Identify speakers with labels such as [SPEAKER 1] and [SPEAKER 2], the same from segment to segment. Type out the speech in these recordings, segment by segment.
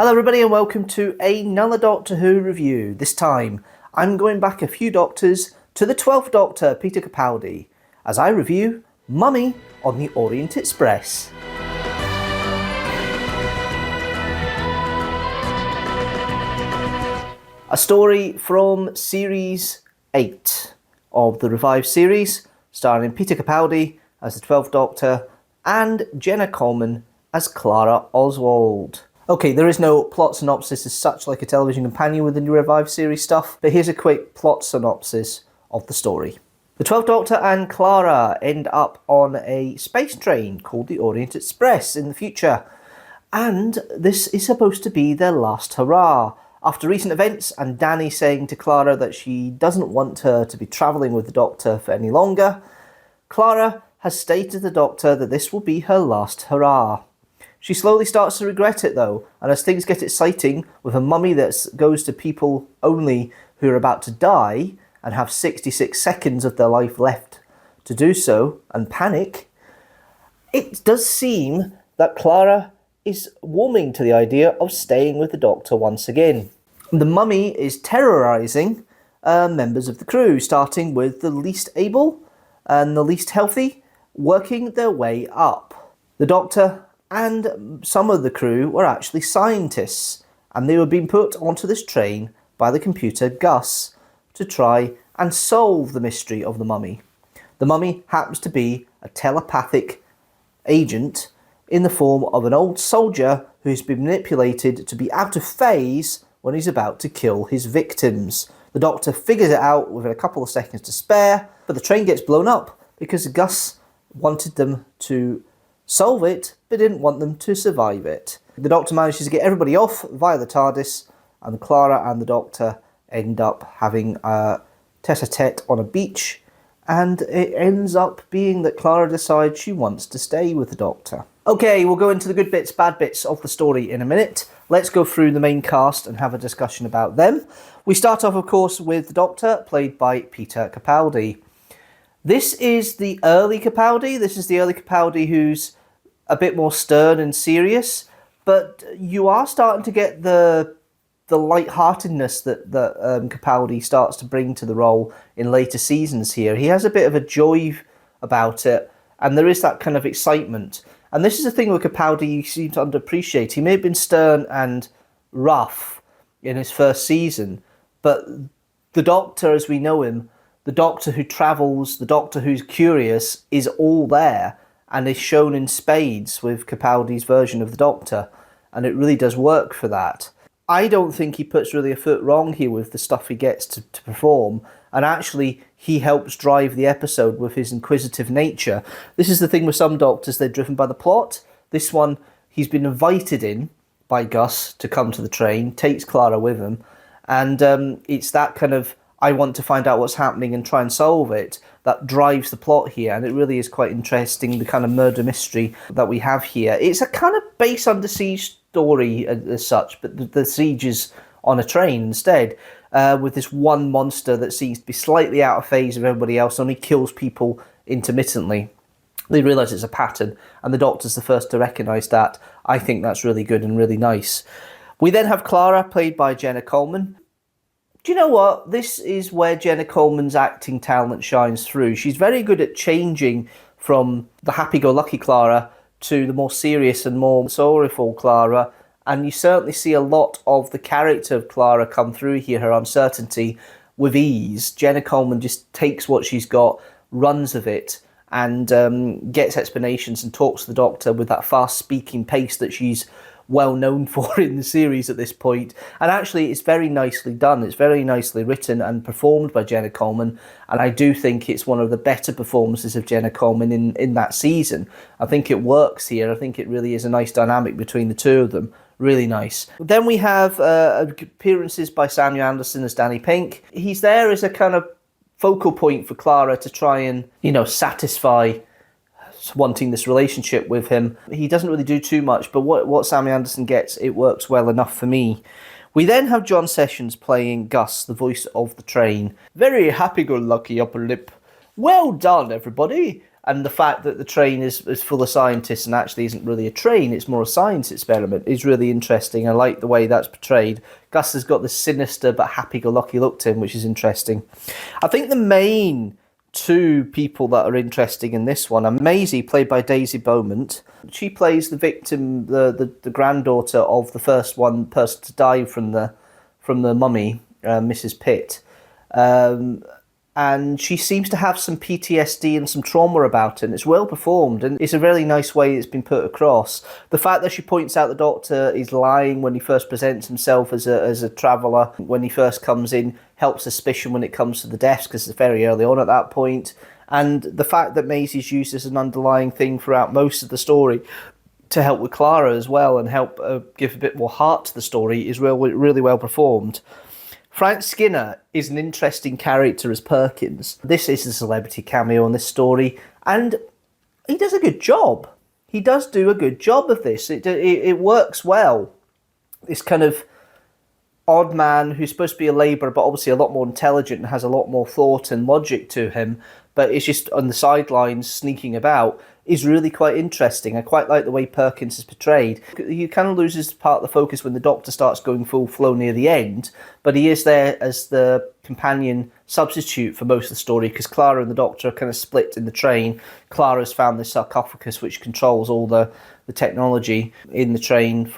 [SPEAKER 1] Hello everybody and welcome to another Doctor Who review. This time I'm going back a few Doctors to the 12th Doctor, Peter Capaldi, as I review Mummy on the Orient Express. A story from Series 8 of the revived series, starring Peter Capaldi as the 12th Doctor and Jenna Coleman as Clara Oswald. Okay, there is no plot synopsis as such like a television companion with the new revived series stuff, but here's a quick plot synopsis of the story. The 12th Doctor and Clara end up on a space train called the Orient Express in the future, and this is supposed to be their last hurrah. After recent events and Danny saying to Clara that she doesn't want her to be travelling with the Doctor for any longer, Clara has stated to the Doctor that this will be her last hurrah. She slowly starts to regret it though, and as things get exciting with a mummy that goes to people only who are about to die and have 66 seconds of their life left to do so and panic, it does seem that Clara is warming to the idea of staying with the Doctor once again. The mummy is terrorising members of the crew, starting with the least able and the least healthy, working their way up. The Doctor and some of the crew were actually scientists, and they were being put onto this train by the computer Gus to try and solve the mystery of the mummy. The mummy happens to be a telepathic agent in the form of an old soldier who's been manipulated to be out of phase when he's about to kill his victims. The Doctor figures it out with a couple of seconds to spare, but the train gets blown up because Gus wanted them to solve it, but didn't want them to survive it. The Doctor manages to get everybody off via the TARDIS, and Clara and the Doctor end up having a tete-a-tete on a beach, and it ends up being that Clara decides she wants to stay with the Doctor. Okay, we'll go into the good bits, bad bits of the story in a minute. Let's go through the main cast and have a discussion about them. We start off, of course, with the Doctor, played by Peter Capaldi. This is the early Capaldi. This is the early Capaldi who's a bit more stern and serious, but you are starting to get the lightheartedness that Capaldi starts to bring to the role in later seasons here. He has a bit of a joy about it, and there is that kind of excitement. And this is the thing with Capaldi you seem to underappreciate. He may have been stern and rough in his first season, but the Doctor as we know him, the Doctor who travels, the Doctor who's curious, is all there and is shown in spades with Capaldi's version of the Doctor, and it really does work for that. I don't think he puts really a foot wrong here with the stuff he gets to perform, and actually he helps drive the episode with his inquisitive nature. This is the thing with some Doctors, they're driven by the plot. This one, he's been invited in by Gus to come to the train, takes Clara with him, and it's that kind of, I want to find out what's happening and try and solve it, that drives the plot here, and it really is quite interesting, the kind of murder mystery that we have here. It's a kind of base under siege story as such, but the siege is on a train instead, with this one monster that seems to be slightly out of phase of everybody else, only kills people intermittently. They realise it's a pattern, and the Doctor's the first to recognise that. I think that's really good and really nice. We then have Clara, played by Jenna Coleman. Do you know what? This is where Jenna Coleman's acting talent shines through. She's very good at changing from the happy-go-lucky Clara to the more serious and more sorrowful Clara, and you certainly see a lot of the character of Clara come through here, her uncertainty, with ease. Jenna Coleman just takes what she's got, runs with it, and gets explanations and talks to the Doctor with that fast-speaking pace that she's well known for in the series at this point. And actually it's very nicely done. It's very nicely written and performed by Jenna Coleman, and I do think it's one of the better performances of Jenna Coleman in that season. I think it works here. I think it really is a nice dynamic between the two of them. Really nice. Then we have appearances by Samuel Anderson as Danny Pink. He's there as a kind of focal point for Clara to try and, satisfy wanting this relationship with him. He doesn't really do too much, but what Sammy Anderson gets, it works well enough for me. We then have John Sessions playing Gus, the voice of the train. Very happy-go-lucky upper lip. Well done, everybody. And the fact that the train is full of scientists and actually isn't really a train, it's more a science experiment, is really interesting. I like the way that's portrayed. Gus has got this sinister but happy-go-lucky look to him, which is interesting. I think the main two people that are interesting in this one are Maisie, played by Daisy Beaumont. She plays the victim, the granddaughter of the first person to die from the mummy, Mrs. Pitt. And she seems to have some PTSD and some trauma about it, and it's well performed, and it's a really nice way it's been put across. The fact that she points out the doctor is lying when he first presents himself as a traveller, when he first comes in, helps suspicion when it comes to the deaths, because it's very early on at that point. And the fact that Maisie's used as an underlying thing throughout most of the story to help with Clara as well, and help give a bit more heart to the story, is really well performed. Frank Skinner is an interesting character as Perkins. This is a celebrity cameo in this story, and he does a good job. He does do a good job of this. It works well. This kind of odd man who's supposed to be a labourer, but obviously a lot more intelligent and has a lot more thought and logic to him, but is just on the sidelines sneaking about, is really quite interesting. I quite like the way Perkins is portrayed. He kind of loses part of the focus when the Doctor starts going full flow near the end, but he is there as the companion substitute for most of the story, because Clara and the Doctor are kind of split in the train. Clara's found this sarcophagus which controls all the technology in the train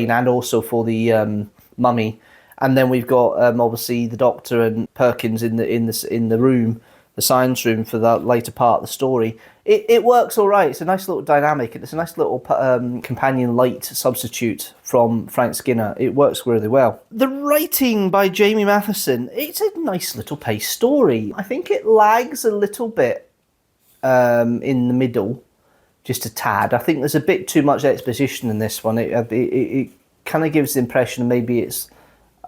[SPEAKER 1] and also for the mummy. And then we've got obviously the Doctor and Perkins in the room, the science room, for that later part of the story. It works all right. It's a nice little dynamic, and it's a nice little companion light substitute from Frank Skinner. It works really well. The writing by Jamie Matheson, it's a nice little paced story. I think it lags a little bit in the middle, just a tad. I think there's a bit too much exposition in this one. It kind of gives the impression maybe it's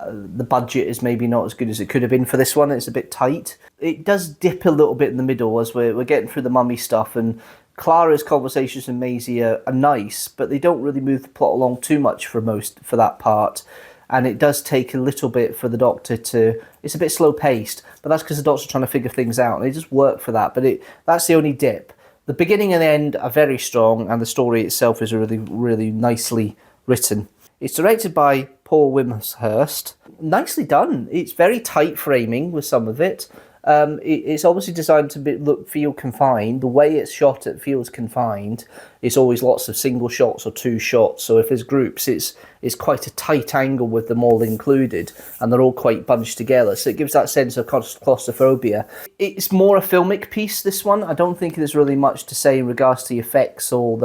[SPEAKER 1] the budget is maybe not as good as it could have been for this one. It's a bit tight. It does dip a little bit in the middle as we're getting through the mummy stuff, and Clara's conversations with Maisie are nice, but they don't really move the plot along too much for that part. And it does take a little bit for the Doctor to... It's a bit slow paced, but that's because the Doctor's trying to figure things out, and it just work for that. But that's the only dip. The beginning and the end are very strong, and the story itself is really, really nicely written. It's directed by Paul Wimshurst. Nicely done. It's very tight framing with some of it. It's obviously designed to feel confined. The way it's shot, it feels confined. It's always lots of single shots or two shots. So if there's groups, it's quite a tight angle with them all included, and they're all quite bunched together. So it gives that sense of claustrophobia. It's more a filmic piece, this one. I don't think there's really much to say in regards to the effects or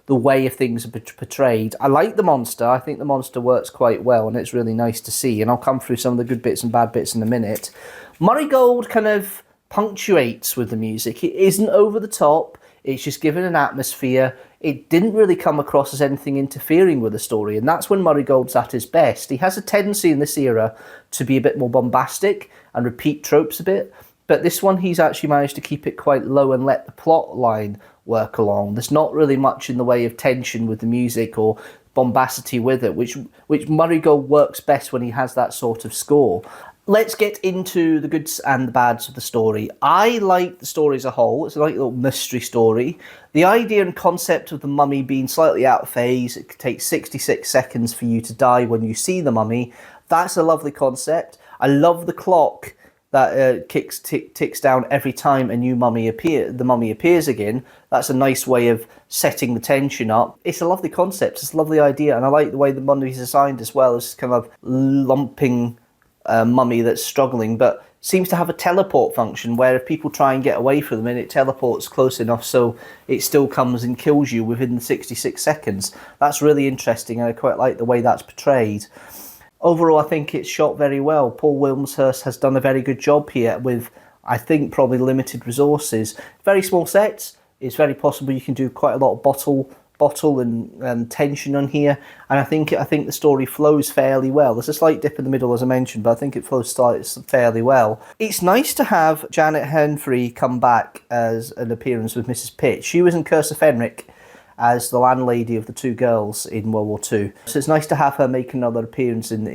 [SPEAKER 1] the way of things are portrayed. I like the monster. I think the monster works quite well, and it's really nice to see. And I'll come through some of the good bits and bad bits in a minute. Murray Gold kind of punctuates with the music. It isn't over the top. It's just given an atmosphere. It didn't really come across as anything interfering with the story, and that's when Murray Gold's at his best. He has a tendency in this era to be a bit more bombastic and repeat tropes a bit, but this one he's actually managed to keep it quite low and let the plot line work along. There's not really much in the way of tension with the music or bombacity with it, which Murray Gold works best when he has that sort of score. Let's get into the goods and the bads of the story. I like the story as a whole. It's like a little mystery story. The idea and concept of the mummy being slightly out of phase, it could take 66 seconds for you to die when you see the mummy. That's a lovely concept. I love the clock that ticks down every time a new mummy appears again. That's a nice way of setting the tension up. It's a lovely concept. It's a lovely idea, and I like the way the mummy's designed as well. It's kind of lumping mummy that's struggling, but seems to have a teleport function where if people try and get away from them, and it teleports close enough so it still comes and kills you within the 66 seconds. That's really interesting, and I quite like the way that's portrayed. Overall, I think it's shot very well. Paul Wimshurst has done a very good job here with, I think, probably limited resources. Very small sets. It's very possible you can do quite a lot of bottle and tension on here, and I think the story flows fairly well. There's a slight dip in the middle, as I mentioned, but I think it flows fairly well. It's nice to have Janet Henfrey come back as an appearance with Mrs. Pitt. She was in Curse of Fenric, as the landlady of the two girls in World War II. So it's nice to have her make another appearance in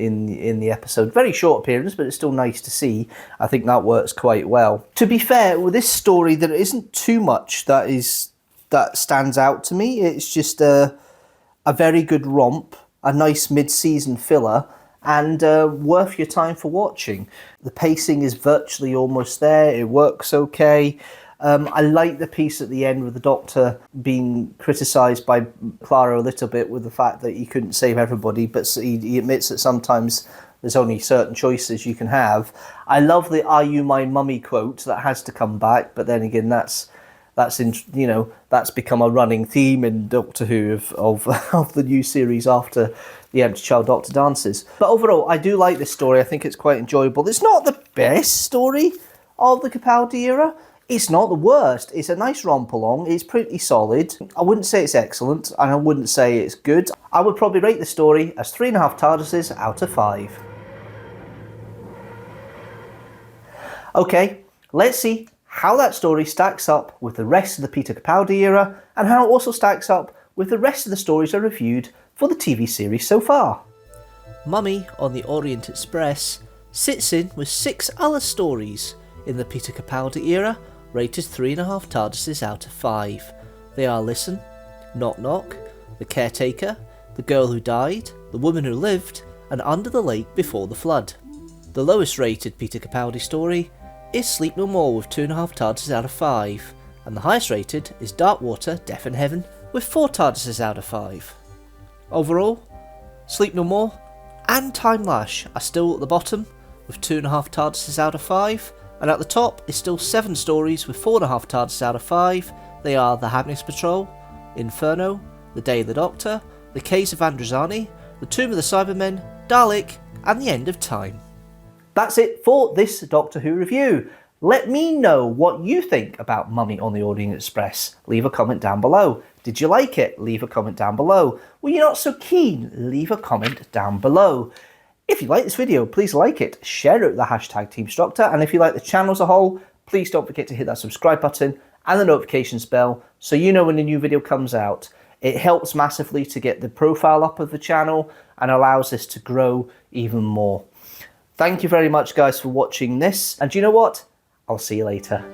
[SPEAKER 1] the episode. Very short appearance, but it's still nice to see. I think that works quite well. To be fair, with this story, there isn't too much that stands out to me. It's just a very good romp, a nice mid-season filler, and worth your time for watching. The pacing is virtually almost there. It works okay. I like the piece at the end with the Doctor being criticised by Clara a little bit with the fact that he couldn't save everybody, but he admits that sometimes there's only certain choices you can have. I love the "Are you my mummy" quote that has to come back, but then again, that's become a running theme in Doctor Who of the new series after the Empty Child Doctor dances. But overall, I do like this story. I think it's quite enjoyable. It's not the best story of the Capaldi era. It's not the worst. It's a nice romp along. It's pretty solid. I wouldn't say it's excellent, and I wouldn't say it's good. I would probably rate the story as 3.5 TARDISes out of 5. Okay, let's see how that story stacks up with the rest of the Peter Capaldi era, and how it also stacks up with the rest of the stories I reviewed for the TV series so far. Mummy on the Orient Express sits in with 6 other stories in the Peter Capaldi era, rated 3.5 TARDISes out of 5. They are Listen, Knock Knock, The Caretaker, The Girl Who Died, The Woman Who Lived, and Under the Lake Before the Flood. The lowest rated Peter Capaldi story is Sleep No More with 2.5 TARDISes out of 5, and the highest rated is Dark Water, Death in Heaven with 4 TARDISes out of 5. Overall, Sleep No More and Time Lash are still at the bottom with 2.5 TARDISes out of 5, and at the top is still 7 stories with 4.5 TARDISes out of 5. They are The Happiness Patrol, Inferno, The Day of the Doctor, The Case of Androzani, The Tomb of the Cybermen, Dalek, and The End of Time. That's it for this Doctor Who review. Let me know what you think about Mummy on the Orient Express. Leave a comment down below. Did you like it? Leave a comment down below. Were you not so keen? Leave a comment down below. If you like this video, please like it, share it with the hashtag teamstructor, and if you like the channel as a whole, please don't forget to hit that subscribe button and the notifications bell so you know when a new video comes out. It helps massively to get the profile up of the channel and allows us to grow even more. Thank you very much, guys, for watching this, and you know what? I'll see you later.